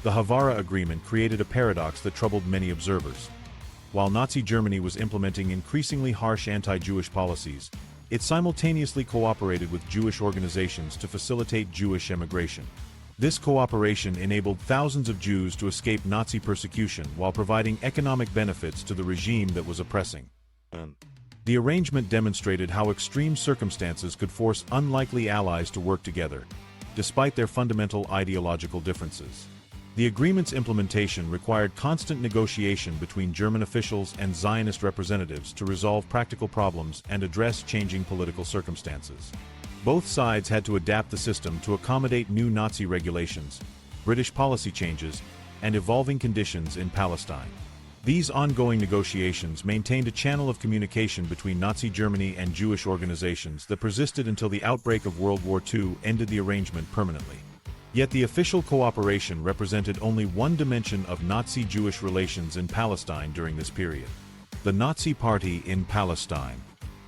The Havara Agreement created a paradox that troubled many observers. While Nazi Germany was implementing increasingly harsh anti-Jewish policies, it simultaneously cooperated with Jewish organizations to facilitate Jewish emigration. This cooperation enabled thousands of Jews to escape Nazi persecution while providing economic benefits to the regime that was oppressing. The arrangement demonstrated how extreme circumstances could force unlikely allies to work together, despite their fundamental ideological differences. The agreement's implementation required constant negotiation between German officials and Zionist representatives to resolve practical problems and address changing political circumstances. Both sides had to adapt the system to accommodate new Nazi regulations, British policy changes, and evolving conditions in Palestine. These ongoing negotiations maintained a channel of communication between Nazi Germany and Jewish organizations that persisted until the outbreak of World War II ended the arrangement permanently. Yet the official cooperation represented only one dimension of Nazi-Jewish relations in Palestine during this period. The Nazi Party in Palestine.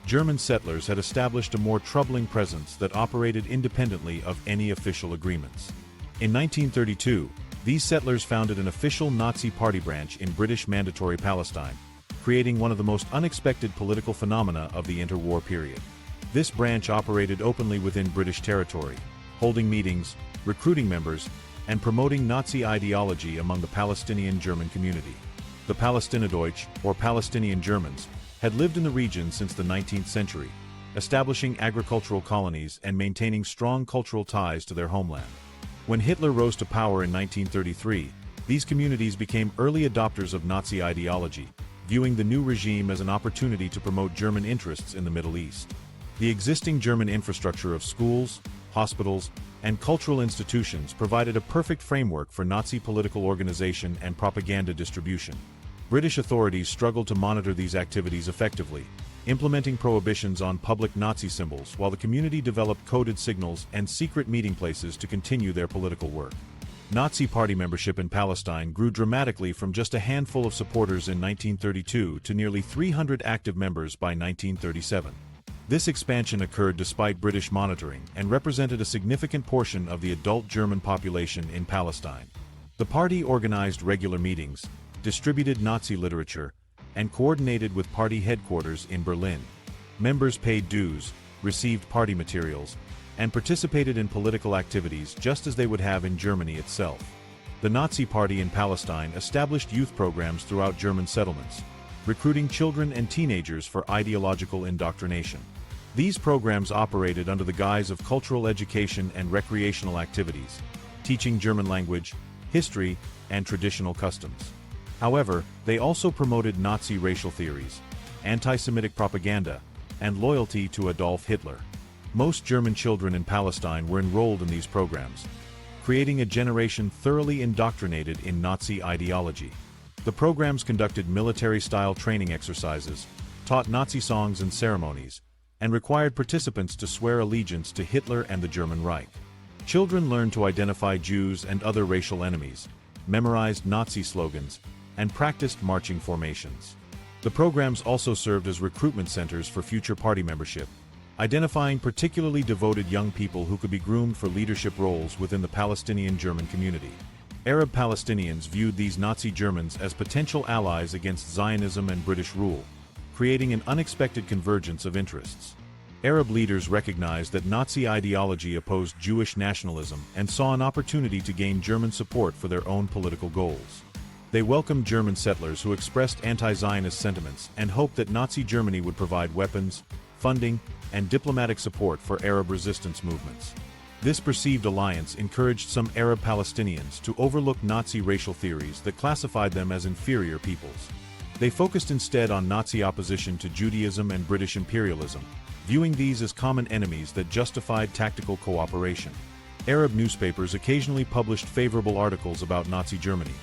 German settlers had established a more troubling presence that operated independently of any official agreements. In 1932, these settlers founded an official Nazi party branch in British Mandatory Palestine, creating one of the most unexpected political phenomena of the interwar period. This branch operated openly within British territory, holding meetings, recruiting members, and promoting Nazi ideology among the Palestinian German community. The Palästinenser, or Palestinian Germans, had lived in the region since the 19th century, establishing agricultural colonies and maintaining strong cultural ties to their homeland. When Hitler rose to power in 1933, these communities became early adopters of Nazi ideology, viewing the new regime as an opportunity to promote German interests in the Middle East. The existing German infrastructure of schools, hospitals, and cultural institutions provided a perfect framework for Nazi political organization and propaganda distribution. British authorities struggled to monitor these activities effectively, implementing prohibitions on public Nazi symbols while the community developed coded signals and secret meeting places to continue their political work. Nazi party membership in Palestine grew dramatically from just a handful of supporters in 1932 to nearly 300 active members by 1937. This expansion occurred despite British monitoring and represented a significant portion of the adult German population in Palestine. The party organized regular meetings, distributed Nazi literature, and coordinated with party headquarters in Berlin. Members paid dues, received party materials, and participated in political activities just as they would have in Germany itself. The Nazi Party in Palestine established youth programs throughout German settlements, recruiting children and teenagers for ideological indoctrination. These programs operated under the guise of cultural education and recreational activities, teaching German language, history, and traditional customs. However, they also promoted Nazi racial theories, anti-Semitic propaganda, and loyalty to Adolf Hitler. Most German children in Palestine were enrolled in these programs, creating a generation thoroughly indoctrinated in Nazi ideology. The programs conducted military-style training exercises, taught Nazi songs and ceremonies, and required participants to swear allegiance to Hitler and the German Reich. Children learned to identify Jews and other racial enemies, memorized Nazi slogans, and practiced marching formations. The programs also served as recruitment centers for future party membership, identifying particularly devoted young people who could be groomed for leadership roles within the Palestinian German community. Arab Palestinians viewed these Nazi Germans as potential allies against Zionism and British rule, creating an unexpected convergence of interests. Arab leaders recognized that Nazi ideology opposed Jewish nationalism and saw an opportunity to gain German support for their own political goals. They welcomed German settlers who expressed anti-Zionist sentiments and hoped that Nazi Germany would provide weapons, funding, and diplomatic support for Arab resistance movements. This perceived alliance encouraged some Arab Palestinians to overlook Nazi racial theories that classified them as inferior peoples. They focused instead on Nazi opposition to Judaism and British imperialism, viewing these as common enemies that justified tactical cooperation. Arab newspapers occasionally published favorable articles about Nazi Germany,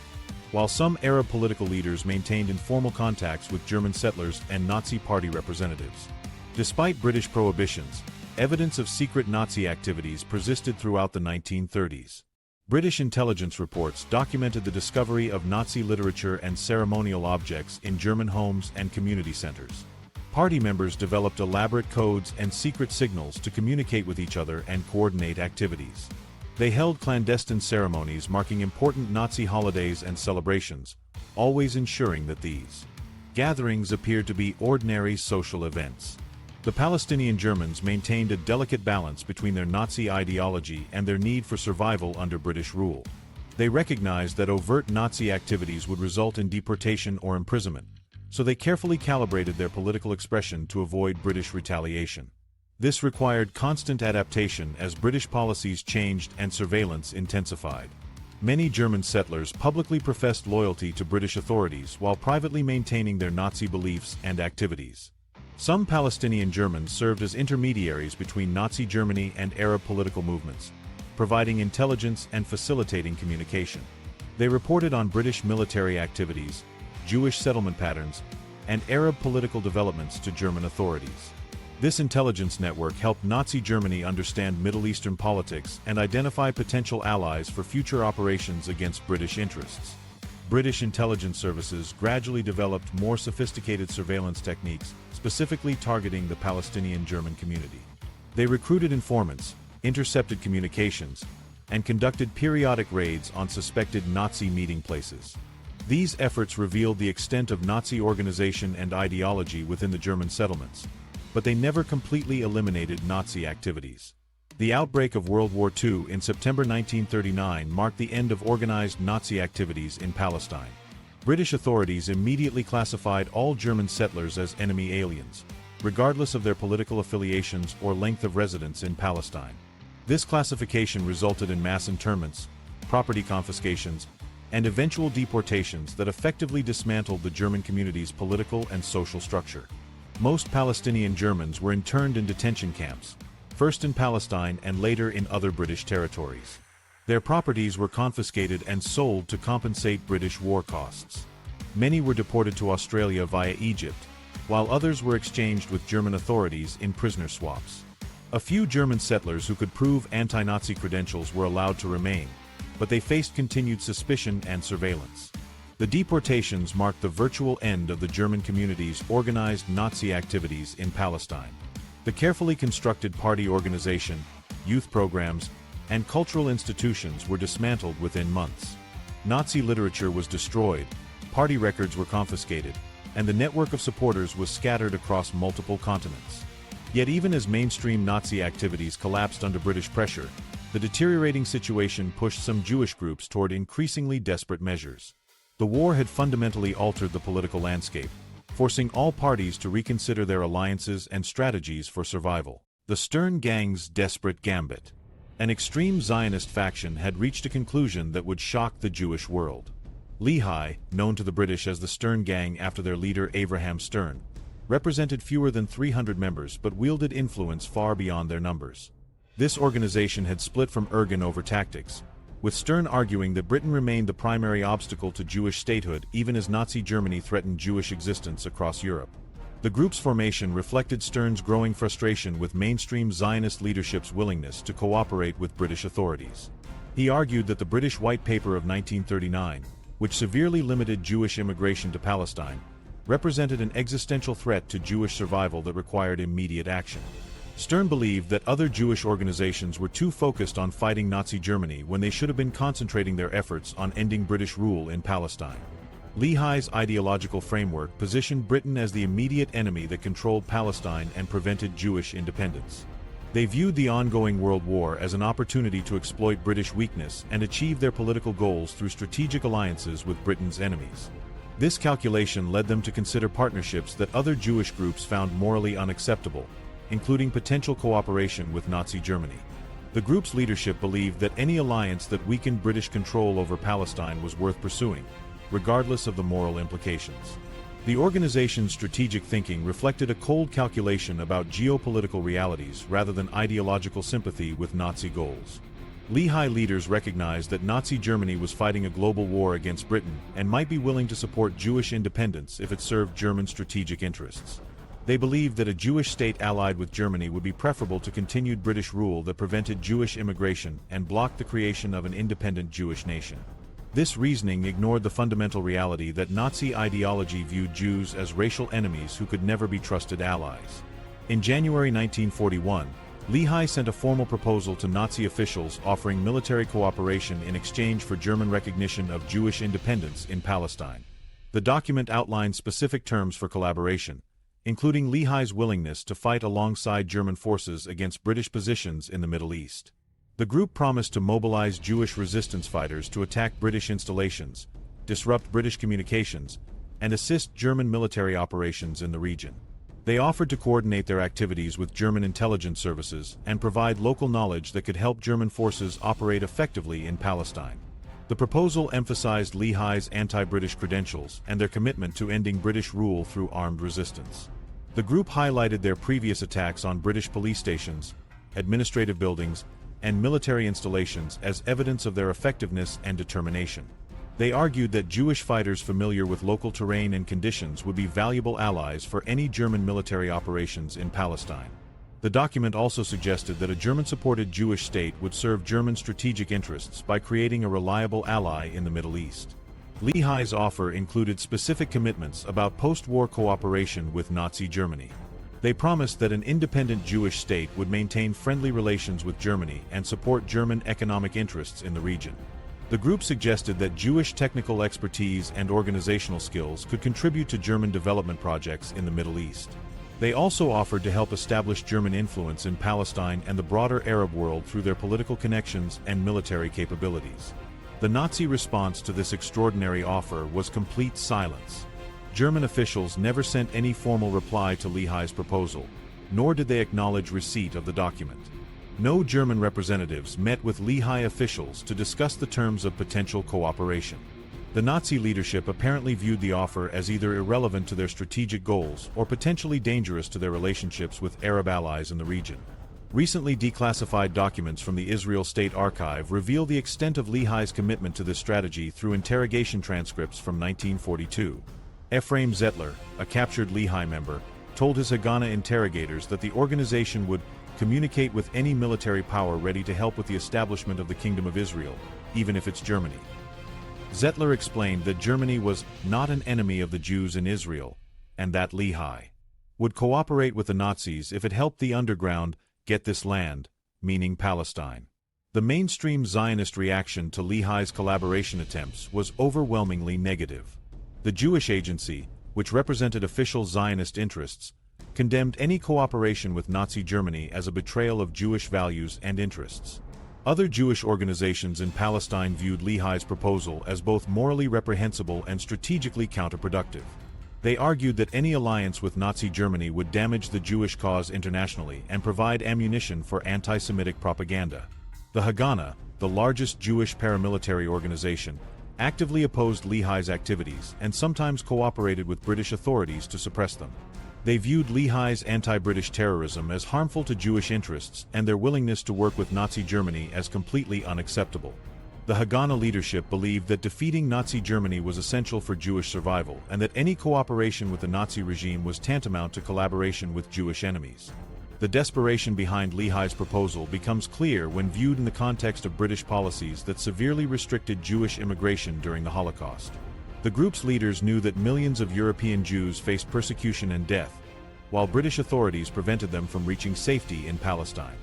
while some Arab political leaders maintained informal contacts with German settlers and Nazi party representatives. Despite British prohibitions, evidence of secret Nazi activities persisted throughout the 1930s. British intelligence reports documented the discovery of Nazi literature and ceremonial objects in German homes and community centers. Party members developed elaborate codes and secret signals to communicate with each other and coordinate activities. They held clandestine ceremonies marking important Nazi holidays and celebrations, always ensuring that these gatherings appeared to be ordinary social events. The Palestinian Germans maintained a delicate balance between their Nazi ideology and their need for survival under British rule. They recognized that overt Nazi activities would result in deportation or imprisonment, so they carefully calibrated their political expression to avoid British retaliation. This required constant adaptation as British policies changed and surveillance intensified. Many German settlers publicly professed loyalty to British authorities while privately maintaining their Nazi beliefs and activities. Some Palestinian Germans served as intermediaries between Nazi Germany and Arab political movements, providing intelligence and facilitating communication. They reported on British military activities, Jewish settlement patterns, and Arab political developments to German authorities. This intelligence network helped Nazi Germany understand Middle Eastern politics and identify potential allies for future operations against British interests. British intelligence services gradually developed more sophisticated surveillance techniques, specifically targeting the Palestinian German community. They recruited informants, intercepted communications, and conducted periodic raids on suspected Nazi meeting places. These efforts revealed the extent of Nazi organization and ideology within the German settlements, but they never completely eliminated Nazi activities. The outbreak of World War II in September 1939 marked the end of organized Nazi activities in Palestine. British authorities immediately classified all German settlers as enemy aliens, regardless of their political affiliations or length of residence in Palestine. This classification resulted in mass internments, property confiscations, and eventual deportations that effectively dismantled the German community's political and social structure. Most Palestinian Germans were interned in detention camps, first in Palestine and later in other British territories. Their properties were confiscated and sold to compensate British war costs. Many were deported to Australia via Egypt, while others were exchanged with German authorities in prisoner swaps. A few German settlers who could prove anti-Nazi credentials were allowed to remain, but they faced continued suspicion and surveillance. The deportations marked the virtual end of the German community's organized Nazi activities in Palestine. The carefully constructed party organization, youth programs, and cultural institutions were dismantled within months. Nazi literature was destroyed, party records were confiscated, and the network of supporters was scattered across multiple continents. Yet even as mainstream Nazi activities collapsed under British pressure, the deteriorating situation pushed some Jewish groups toward increasingly desperate measures. The war had fundamentally altered the political landscape, forcing all parties to reconsider their alliances and strategies for survival. The Stern Gang's desperate gambit. An extreme Zionist faction had reached a conclusion that would shock the Jewish world. Lehi, known to the British as the Stern Gang after their leader Abraham Stern, represented fewer than 300 members but wielded influence far beyond their numbers. This organization had split from Ergen over tactics, with Stern arguing that Britain remained the primary obstacle to Jewish statehood even as Nazi Germany threatened Jewish existence across Europe. The group's formation reflected Stern's growing frustration with mainstream Zionist leadership's willingness to cooperate with British authorities. He argued that the British White Paper of 1939, which severely limited Jewish immigration to Palestine, represented an existential threat to Jewish survival that required immediate action. Stern believed that other Jewish organizations were too focused on fighting Nazi Germany when they should have been concentrating their efforts on ending British rule in Palestine. Lehi's ideological framework positioned Britain as the immediate enemy that controlled Palestine and prevented Jewish independence. They viewed the ongoing World War as an opportunity to exploit British weakness and achieve their political goals through strategic alliances with Britain's enemies. This calculation led them to consider partnerships that other Jewish groups found morally unacceptable, including potential cooperation with Nazi Germany. The group's leadership believed that any alliance that weakened British control over Palestine was worth pursuing, regardless of the moral implications. The organization's strategic thinking reflected a cold calculation about geopolitical realities rather than ideological sympathy with Nazi goals. Lehi leaders recognized that Nazi Germany was fighting a global war against Britain and might be willing to support Jewish independence if it served German strategic interests. They believed that a Jewish state allied with Germany would be preferable to continued British rule that prevented Jewish immigration and blocked the creation of an independent Jewish nation. This reasoning ignored the fundamental reality that Nazi ideology viewed Jews as racial enemies who could never be trusted allies. In January 1941, Lehi sent a formal proposal to Nazi officials offering military cooperation in exchange for German recognition of Jewish independence in Palestine. The document outlined specific terms for collaboration, including Lehi's willingness to fight alongside German forces against British positions in the Middle East. The group promised to mobilize Jewish resistance fighters to attack British installations, disrupt British communications, and assist German military operations in the region. They offered to coordinate their activities with German intelligence services and provide local knowledge that could help German forces operate effectively in Palestine. The proposal emphasized Lehi's anti-British credentials and their commitment to ending British rule through armed resistance. The group highlighted their previous attacks on British police stations, administrative buildings, and military installations as evidence of their effectiveness and determination. They argued that Jewish fighters familiar with local terrain and conditions would be valuable allies for any German military operations in Palestine. The document also suggested that a German-supported Jewish state would serve German strategic interests by creating a reliable ally in the Middle East. Lehi's offer included specific commitments about post-war cooperation with Nazi Germany. They promised that an independent Jewish state would maintain friendly relations with Germany and support German economic interests in the region. The group suggested that Jewish technical expertise and organizational skills could contribute to German development projects in the Middle East. They also offered to help establish German influence in Palestine and the broader Arab world through their political connections and military capabilities. The Nazi response to this extraordinary offer was complete silence. German officials never sent any formal reply to Lehi's proposal, nor did they acknowledge receipt of the document. No German representatives met with Lehi officials to discuss the terms of potential cooperation. The Nazi leadership apparently viewed the offer as either irrelevant to their strategic goals or potentially dangerous to their relationships with Arab allies in the region. Recently declassified documents from the Israel State Archive reveal the extent of Lehi's commitment to this strategy through interrogation transcripts from 1942. Ephraim Zettler, a captured Lehi member, told his Haganah interrogators that the organization would communicate with any military power ready to help with the establishment of the Kingdom of Israel, even if it's Germany. Zettler explained that Germany was not an enemy of the Jews in Israel, and that Lehi would cooperate with the Nazis if it helped the underground get this land, meaning Palestine. The mainstream Zionist reaction to Lehi's collaboration attempts was overwhelmingly negative. The Jewish Agency, which represented official Zionist interests, condemned any cooperation with Nazi Germany as a betrayal of Jewish values and interests. Other Jewish organizations in Palestine viewed Lehi's proposal as both morally reprehensible and strategically counterproductive. They argued that any alliance with Nazi Germany would damage the Jewish cause internationally and provide ammunition for anti-Semitic propaganda. The Haganah, the largest Jewish paramilitary organization, actively opposed Lehi's activities and sometimes cooperated with British authorities to suppress them. They viewed Lehi's anti-British terrorism as harmful to Jewish interests and their willingness to work with Nazi Germany as completely unacceptable. The Haganah leadership believed that defeating Nazi Germany was essential for Jewish survival and that any cooperation with the Nazi regime was tantamount to collaboration with Jewish enemies. The desperation behind Lehi's proposal becomes clear when viewed in the context of British policies that severely restricted Jewish immigration during the Holocaust. The group's leaders knew that millions of European Jews faced persecution and death, while British authorities prevented them from reaching safety in Palestine.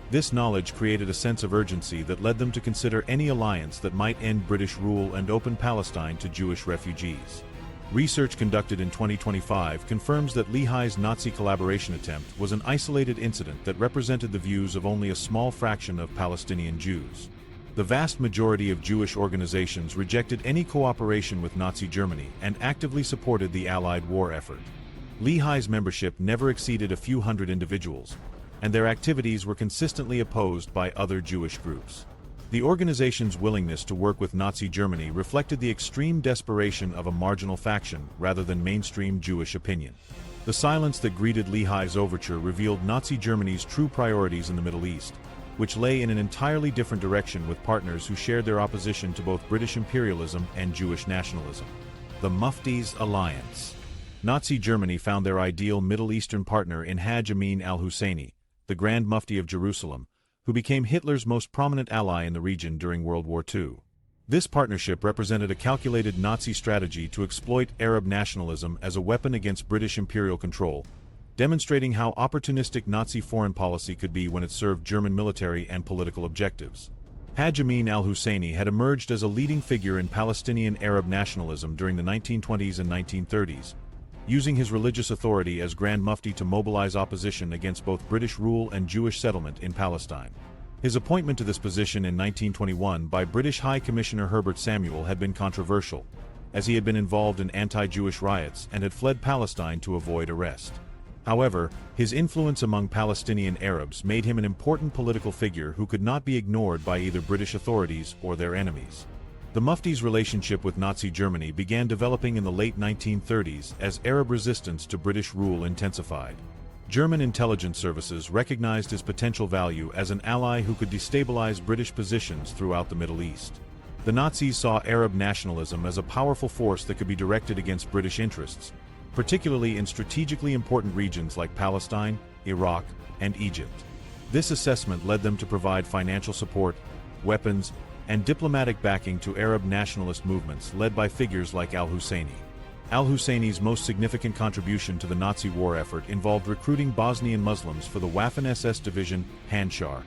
This knowledge created a sense of urgency that led them to consider any alliance that might end British rule and open Palestine to Jewish refugees. Research conducted in 2025 confirms that Lehi's Nazi collaboration attempt was an isolated incident that represented the views of only a small fraction of Palestinian Jews. The vast majority of Jewish organizations rejected any cooperation with Nazi Germany and actively supported the Allied war effort. Lehi's membership never exceeded a few hundred individuals, and their activities were consistently opposed by other Jewish groups. The organization's willingness to work with Nazi Germany reflected the extreme desperation of a marginal faction rather than mainstream Jewish opinion. The silence that greeted Lehi's overture revealed Nazi Germany's true priorities in the Middle East, which lay in an entirely different direction with partners who shared their opposition to both British imperialism and Jewish nationalism. The Mufti's Alliance. Nazi Germany found their ideal Middle Eastern partner in Hajj Amin al-Husseini, the Grand Mufti of Jerusalem, who became Hitler's most prominent ally in the region during World War II. This partnership represented a calculated Nazi strategy to exploit Arab nationalism as a weapon against British imperial control, demonstrating how opportunistic Nazi foreign policy could be when it served German military and political objectives. Haj Amin al-Husseini had emerged as a leading figure in Palestinian Arab nationalism during the 1920s and 1930s, using his religious authority as Grand Mufti to mobilize opposition against both British rule and Jewish settlement in Palestine. His appointment to this position in 1921 by British High Commissioner Herbert Samuel had been controversial, as he had been involved in anti-Jewish riots and had fled Palestine to avoid arrest. However, his influence among Palestinian Arabs made him an important political figure who could not be ignored by either British authorities or their enemies. The Mufti's relationship with Nazi Germany began developing in the late 1930s as Arab resistance to British rule intensified. German intelligence services recognized his potential value as an ally who could destabilize British positions throughout the Middle East. The Nazis saw Arab nationalism as a powerful force that could be directed against British interests, particularly in strategically important regions like Palestine, Iraq, and Egypt. This assessment led them to provide financial support, weapons, and diplomatic backing to Arab nationalist movements led by figures like al-Husseini. Al-Husseini's most significant contribution to the Nazi war effort involved recruiting Bosnian Muslims for the Waffen-SS division Handschar,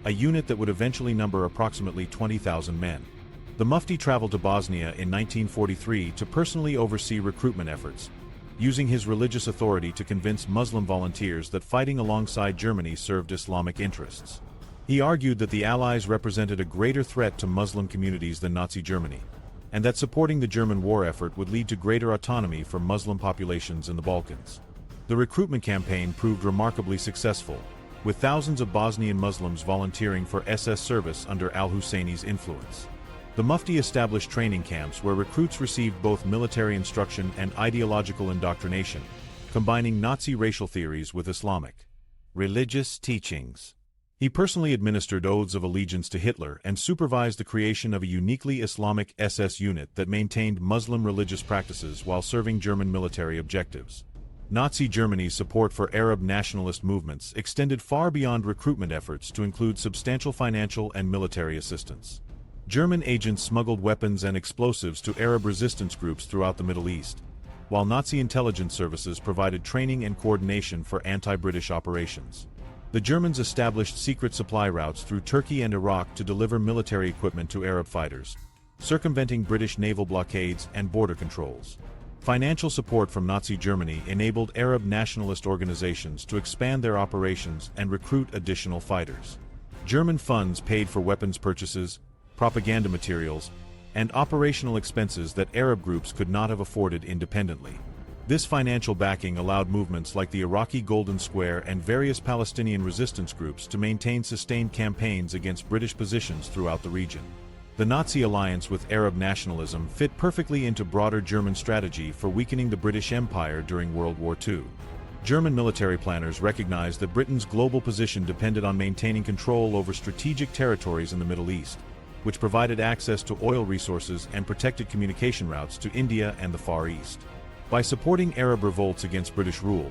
a unit that would eventually number approximately 20,000 men. The Mufti traveled to Bosnia in 1943 to personally oversee recruitment efforts, using his religious authority to convince Muslim volunteers that fighting alongside Germany served Islamic interests. He argued that the Allies represented a greater threat to Muslim communities than Nazi Germany, and that supporting the German war effort would lead to greater autonomy for Muslim populations in the Balkans. The recruitment campaign proved remarkably successful, with thousands of Bosnian Muslims volunteering for SS service under al-Husseini's influence. The Mufti established training camps where recruits received both military instruction and ideological indoctrination, combining Nazi racial theories with Islamic religious teachings. He personally administered oaths of allegiance to Hitler and supervised the creation of a uniquely Islamic SS unit that maintained Muslim religious practices while serving German military objectives. Nazi Germany's support for Arab nationalist movements extended far beyond recruitment efforts to include substantial financial and military assistance. German agents smuggled weapons and explosives to Arab resistance groups throughout the Middle East, while Nazi intelligence services provided training and coordination for anti-British operations. The Germans established secret supply routes through Turkey and Iraq to deliver military equipment to Arab fighters, circumventing British naval blockades and border controls. Financial support from Nazi Germany enabled Arab nationalist organizations to expand their operations and recruit additional fighters. German funds paid for weapons purchases, propaganda materials, and operational expenses that Arab groups could not have afforded independently. This financial backing allowed movements like the Iraqi Golden Square and various Palestinian resistance groups to maintain sustained campaigns against British positions throughout the region. The Nazi alliance with Arab nationalism fit perfectly into broader German strategy for weakening the British Empire during World War II. German military planners recognized that Britain's global position depended on maintaining control over strategic territories in the Middle East, which provided access to oil resources and protected communication routes to India and the Far East. By supporting Arab revolts against British rule,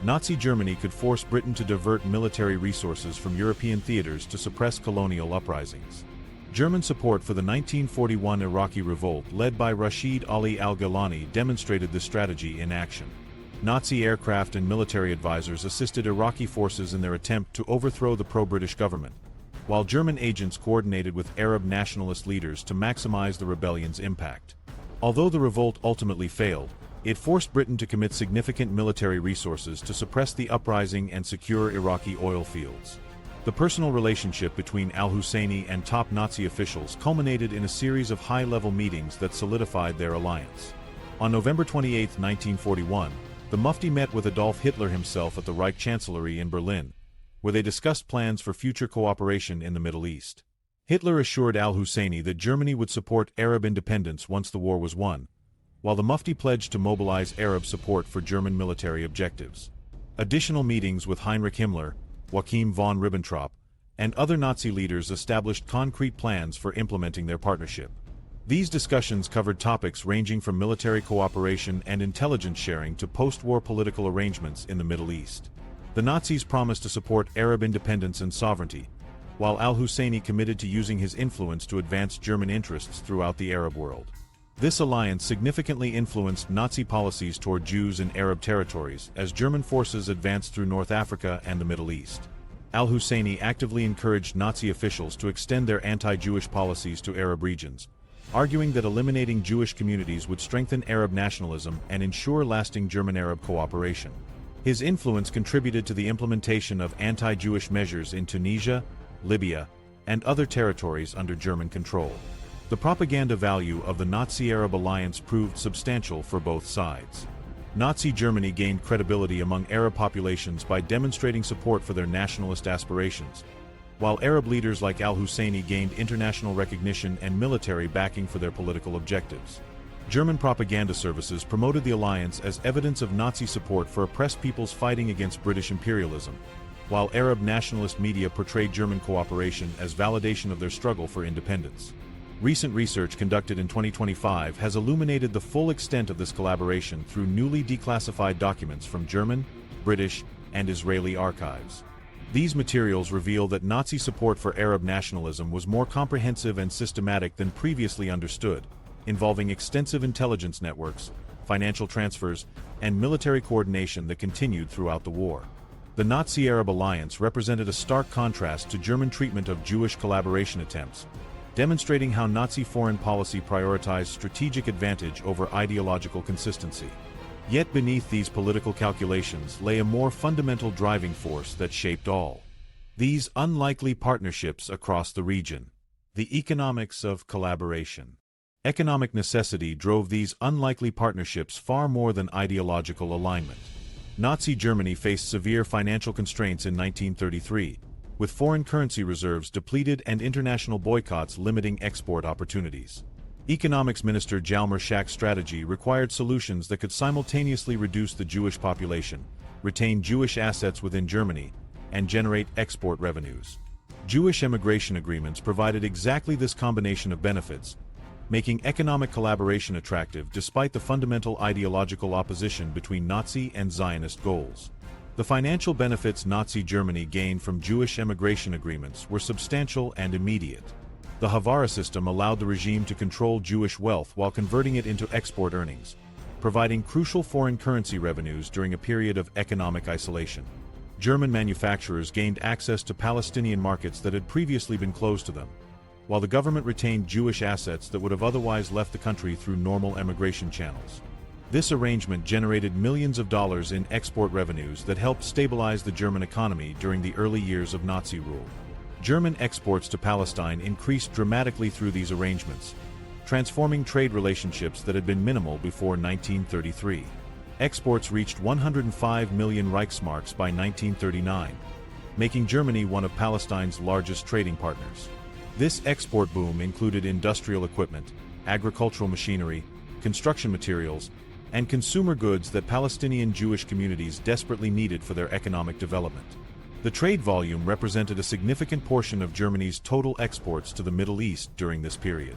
Nazi Germany could force Britain to divert military resources from European theaters to suppress colonial uprisings. German support for the 1941 Iraqi revolt led by Rashid Ali al-Gilani demonstrated this strategy in action. Nazi aircraft and military advisors assisted Iraqi forces in their attempt to overthrow the pro-British government, while German agents coordinated with Arab nationalist leaders to maximize the rebellion's impact. Although the revolt ultimately failed, it forced Britain to commit significant military resources to suppress the uprising and secure Iraqi oil fields. The personal relationship between al-Husseini and top Nazi officials culminated in a series of high-level meetings that solidified their alliance. On November 28, 1941, the Mufti met with Adolf Hitler himself at the Reich Chancellery in Berlin, where they discussed plans for future cooperation in the Middle East. Hitler assured al-Husseini that Germany would support Arab independence once the war was won, while the Mufti pledged to mobilize Arab support for German military objectives. Additional meetings with Heinrich Himmler, Joachim von Ribbentrop, and other Nazi leaders established concrete plans for implementing their partnership. These discussions covered topics ranging from military cooperation and intelligence sharing to post-war political arrangements in the Middle East. The Nazis promised to support Arab independence and sovereignty, while al-Husseini committed to using his influence to advance German interests throughout the Arab world. This alliance significantly influenced Nazi policies toward Jews in Arab territories as German forces advanced through North Africa and the Middle East. Al-Husseini actively encouraged Nazi officials to extend their anti-Jewish policies to Arab regions, arguing that eliminating Jewish communities would strengthen Arab nationalism and ensure lasting German-Arab cooperation. His influence contributed to the implementation of anti-Jewish measures in Tunisia, Libya, and other territories under German control. The propaganda value of the Nazi-Arab alliance proved substantial for both sides. Nazi Germany gained credibility among Arab populations by demonstrating support for their nationalist aspirations, while Arab leaders like al-Husseini gained international recognition and military backing for their political objectives. German propaganda services promoted the alliance as evidence of Nazi support for oppressed peoples fighting against British imperialism, while Arab nationalist media portrayed German cooperation as validation of their struggle for independence. Recent research conducted in 2025 has illuminated the full extent of this collaboration through newly declassified documents from German, British, and Israeli archives. These materials reveal that Nazi support for Arab nationalism was more comprehensive and systematic than previously understood, involving extensive intelligence networks, financial transfers, and military coordination that continued throughout the war. The Nazi-Arab alliance represented a stark contrast to German treatment of Jewish collaboration attempts, demonstrating how Nazi foreign policy prioritized strategic advantage over ideological consistency. Yet beneath these political calculations lay a more fundamental driving force that shaped all these unlikely partnerships across the region: the economics of collaboration. Economic necessity drove these unlikely partnerships far more than ideological alignment. Nazi Germany faced severe financial constraints in 1933, with foreign currency reserves depleted and international boycotts limiting export opportunities. Economics Minister Hjalmar Schacht's strategy required solutions that could simultaneously reduce the Jewish population, retain Jewish assets within Germany, and generate export revenues. Jewish emigration agreements provided exactly this combination of benefits, making economic collaboration attractive despite the fundamental ideological opposition between Nazi and Zionist goals. The financial benefits Nazi Germany gained from Jewish emigration agreements were substantial and immediate. The Havara system allowed the regime to control Jewish wealth while converting it into export earnings, providing crucial foreign currency revenues during a period of economic isolation. German manufacturers gained access to Palestinian markets that had previously been closed to them, while the government retained Jewish assets that would have otherwise left the country through normal emigration channels. This arrangement generated millions of dollars in export revenues that helped stabilize the German economy during the early years of Nazi rule. German exports to Palestine increased dramatically through these arrangements, transforming trade relationships that had been minimal before 1933. Exports reached 105 million Reichsmarks by 1939, making Germany one of Palestine's largest trading partners. This export boom included industrial equipment, agricultural machinery, construction materials, and consumer goods that Palestinian Jewish communities desperately needed for their economic development. The trade volume represented a significant portion of Germany's total exports to the Middle East during this period.